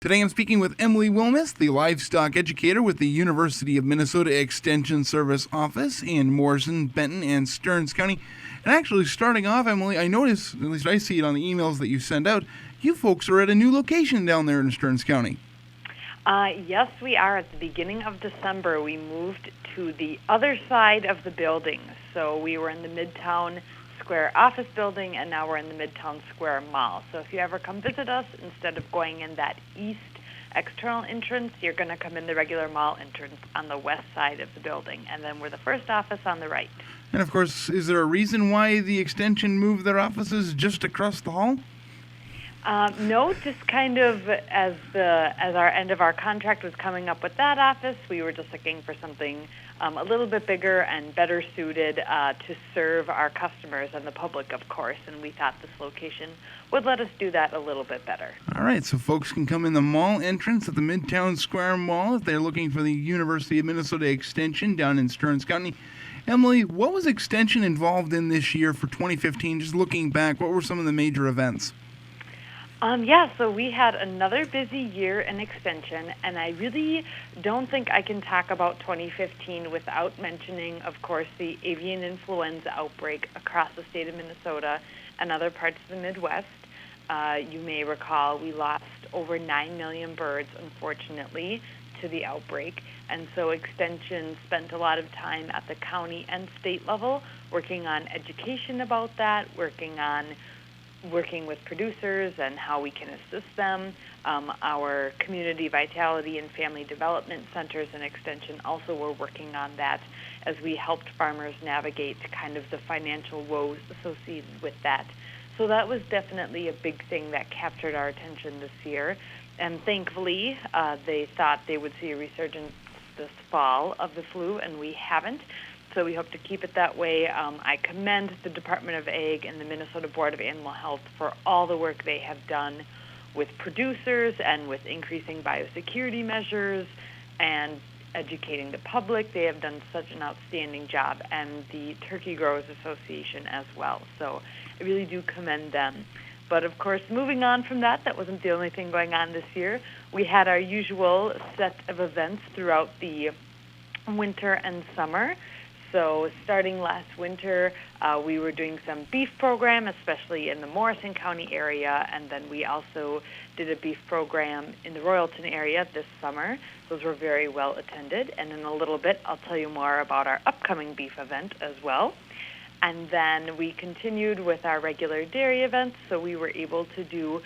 Today I'm speaking with Emily Wilmes, the livestock educator with the University of Minnesota Extension Service Office in Morrison, Benton, and Stearns County. And actually, starting off, Emily, I notice, at least I see it on the emails that you send out, you folks are at a new location down there in Stearns County. Yes, we are. At the beginning of December, we moved to the other side of the building. So we were in the Midtown Square office building, and now we're in the Midtown Square Mall. So if you ever come visit us, instead of going in that east external entrance, you're going to come in the regular mall entrance on the west side of the building. And then we're the first office on the right. And of course, is there a reason why the extension moved their offices just across the hall? No, just kind of as our end of our contract was coming up with that office, we were just looking for something a little bit bigger and better suited to serve our customers and the public, of course, and we thought this location would let us do that a little bit better. All right, so folks can come in the mall entrance at the Midtown Square Mall if they're looking for the University of Minnesota Extension down in Stearns County. Emily, what was Extension involved in this year for 2015? Just looking back, what were some of the major events? So we had another busy year in Extension, and I really don't think I can talk about 2015 without mentioning, of course, the avian influenza outbreak across the state of Minnesota and other parts of the Midwest. You may recall we lost over 9 million birds, unfortunately, to the outbreak, and so Extension spent a lot of time at the county and state level working on education about that, working with producers and how we can assist them. Our community vitality and family development centers and Extension also were working on that as we helped farmers navigate kind of the financial woes associated with that. So that was definitely a big thing that captured our attention this year. And thankfully, they thought they would see a resurgence this fall of the flu, and we haven't. So we hope to keep it that way. I commend the Department of Ag and the Minnesota Board of Animal Health for all the work they have done with producers and with increasing biosecurity measures and educating the public. They have done such an outstanding job, and the Turkey Growers Association as well. So I really do commend them. But of course, moving on from that, that wasn't the only thing going on this year. We had our usual set of events throughout the winter and summer. So starting last winter, we were doing some beef program, especially in the Morrison County area, and then we also did a beef program in the Royalton area this summer. Those were very well attended, and in a little bit, I'll tell you more about our upcoming beef event as well. And then we continued with our regular dairy events, so we were able to do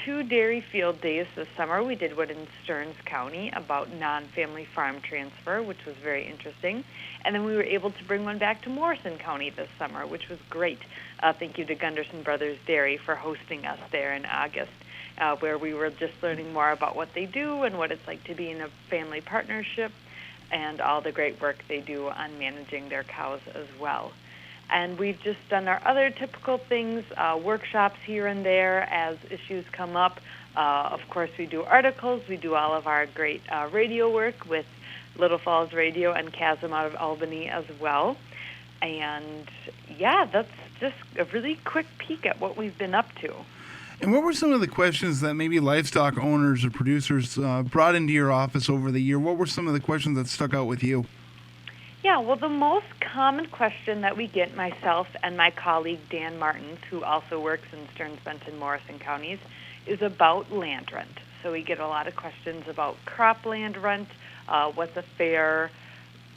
2 dairy field days this summer. We did one in Stearns County about non-family farm transfer, which was very interesting. And then we were able to bring one back to Morrison County this summer, which was great. Thank you to Gunderson Brothers Dairy for hosting us there in August, where we were just learning more about what they do and what it's like to be in a family partnership and all the great work they do on managing their cows as well. And we've just done our other typical things, workshops here and there as issues come up. Of course, we do articles. We do all of our great radio work with Little Falls Radio and Chasm out of Albany as well. And, yeah, that's just a really quick peek at what we've been up to. And what were some of the questions that maybe livestock owners or producers brought into your office over the year? What were some of the questions that stuck out with you? Yeah, well, the most common question that we get, myself and my colleague Dan Martins, who also works in Stearns, Benton, Morrison counties, is about land rent. So we get a lot of questions about cropland rent, what's a fair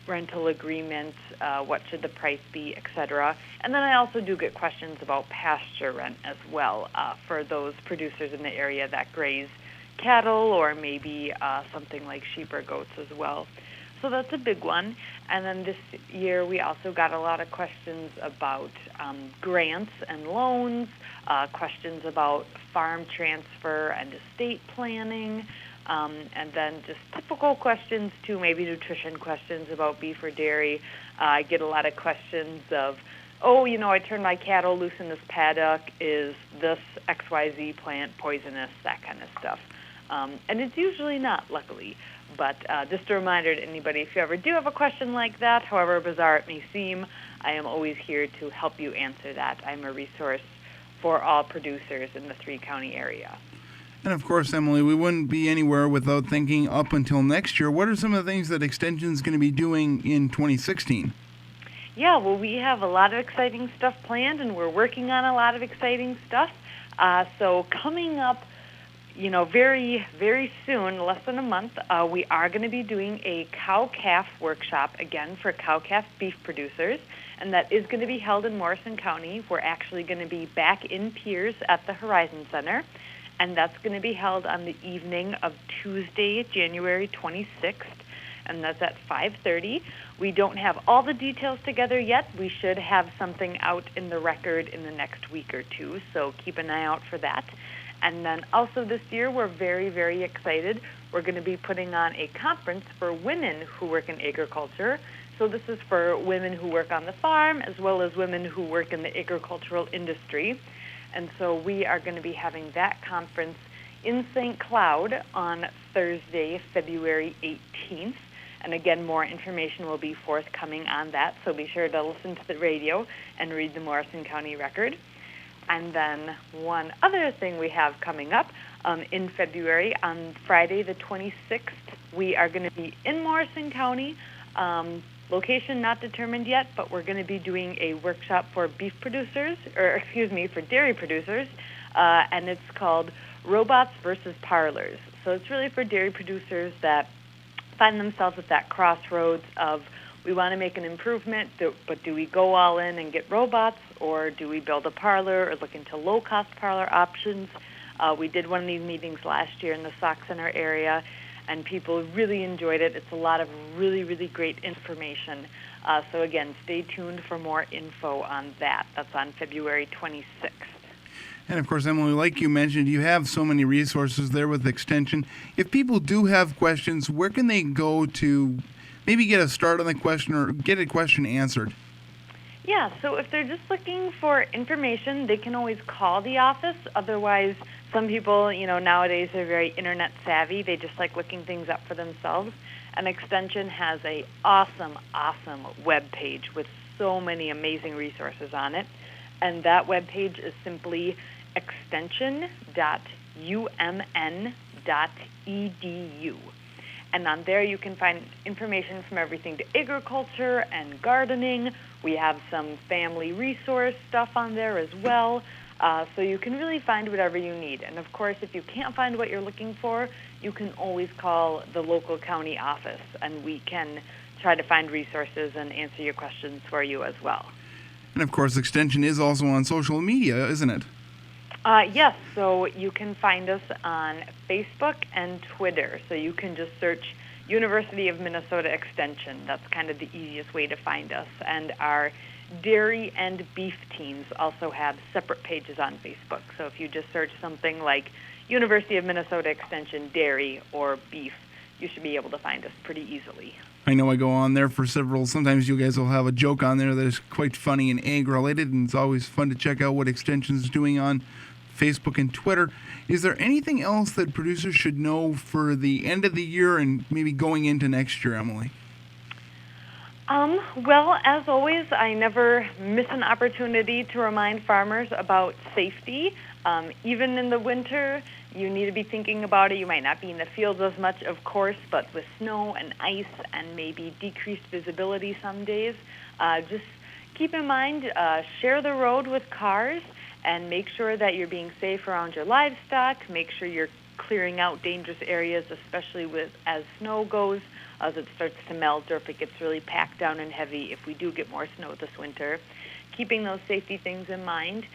rental agreement, what should the price be, etc. And then I also do get questions about pasture rent as well for those producers in the area that graze cattle or maybe something like sheep or goats as well. So that's a big one. And then this year we also got a lot of questions about grants and loans, questions about farm transfer and estate planning, and then just typical questions too, maybe nutrition questions about beef or dairy. I get a lot of questions of, I turned my cattle loose in this paddock. Is this XYZ plant poisonous? That kind of stuff. And it's usually not, luckily. But just a reminder to anybody, if you ever do have a question like that, however bizarre it may seem, I am always here to help you answer that. I'm a resource for all producers in the 3-county area. And of course, Emily, we wouldn't be anywhere without thinking up until next year. What are some of the things that Extension's going to be doing in 2016? Yeah, well, we have a lot of exciting stuff planned, and we're working on a lot of exciting stuff. So coming up, very, very soon, less than a month, we are going to be doing a cow-calf workshop again for cow-calf beef producers, and that is going to be held in Morrison County. We're actually going to be back in Pierce at the Horizon Center, and that's going to be held on the evening of Tuesday, January 26th, and that's at 5:30. We don't have all the details together yet. We should have something out in the record in the next week or two, so keep an eye out for that. And then also this year, we're very, very excited. We're going to be putting on a conference for women who work in agriculture. So this is for women who work on the farm as well as women who work in the agricultural industry. And so we are going to be having that conference in St. Cloud on Thursday, February 18th. And again, more information will be forthcoming on that, so be sure to listen to the radio and read the Morrison County Record. And then one other thing we have coming up in February, on Friday the 26th, we are going to be in Morrison County. Location not determined yet, but we're going to be doing a workshop for for dairy producers, and it's called Robots versus Parlors. So it's really for dairy producers that find themselves at that crossroads of, we want to make an improvement, but do we go all in and get robots, or do we build a parlor or look into low-cost parlor options? We did one of these meetings last year in the Sauk Center area, and people really enjoyed it. It's a lot of really, really great information. So again, stay tuned for more info on that. That's on February 26th. And of course, Emily, like you mentioned, you have so many resources there with Extension. If people do have questions, where can they go to maybe get a start on the question or get a question answered? Yeah, so if they're just looking for information, they can always call the office. Otherwise, some people, nowadays are very internet savvy. They just like looking things up for themselves. And Extension has a awesome web page with so many amazing resources on it. And that web page is simply extension.umn.edu. And on there you can find information from everything to agriculture and gardening. We have some family resource stuff on there as well. So you can really find whatever you need. And of course, if you can't find what you're looking for, you can always call the local county office, and we can try to find resources and answer your questions for you as well. And of course, Extension is also on social media, isn't it? Yes, so you can find us on Facebook and Twitter. So you can just search University of Minnesota Extension. That's kind of the easiest way to find us. And our dairy and beef teams also have separate pages on Facebook. So if you just search something like University of Minnesota Extension Dairy or Beef, you should be able to find us pretty easily. I know I go on there for several. Sometimes you guys will have a joke on there that is quite funny and ag-related, and it's always fun to check out what Extension's doing on Facebook and Twitter. Is there anything else that producers should know for the end of the year and maybe going into next year, Emily? Well, as always, I never miss an opportunity to remind farmers about safety. Even in the winter, you need to be thinking about it. You might not be in the fields as much, of course, but with snow and ice and maybe decreased visibility some days, just keep in mind, share the road with cars and make sure that you're being safe around your livestock. Make sure you're clearing out dangerous areas, especially as snow goes, as it starts to melt, or if it gets really packed down and heavy, if we do get more snow this winter. Keeping those safety things in mind.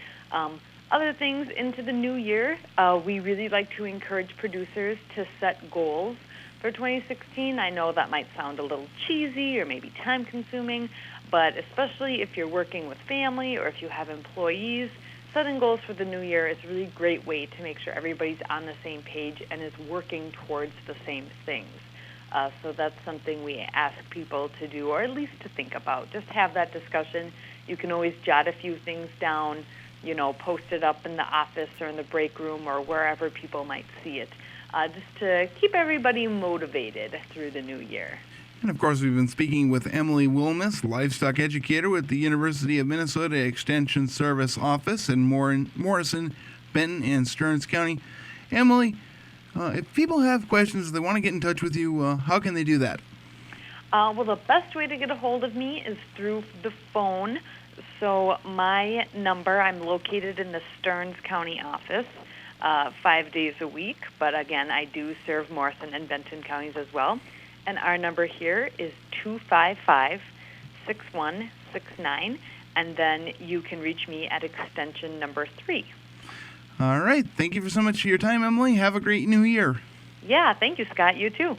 Other things into the new year, we really like to encourage producers to set goals for 2016. I know that might sound a little cheesy or maybe time-consuming, but especially if you're working with family or if you have employees, setting goals for the new year is a really great way to make sure everybody's on the same page and is working towards the same things. So that's something we ask people to do, or at least to think about. Just have that discussion. You can always jot a few things down, post it up in the office or in the break room or wherever people might see it, just to keep everybody motivated through the new year. And of course, we've been speaking with Emily Wilmes, livestock educator with the University of Minnesota Extension Service Office in Morrison, Benton, and Stearns County. Emily, If people have questions, they want to get in touch with you, how can they do that? Well, the best way to get a hold of me is through the phone. So my number, I'm located in the Stearns County office 5 days a week. But again, I do serve Morrison and Benton counties as well. And our number here is 255-6169. And then you can reach me at extension number 3. All right. Thank you so much for your time, Emily. Have a great new year. Yeah, thank you, Scott. You too.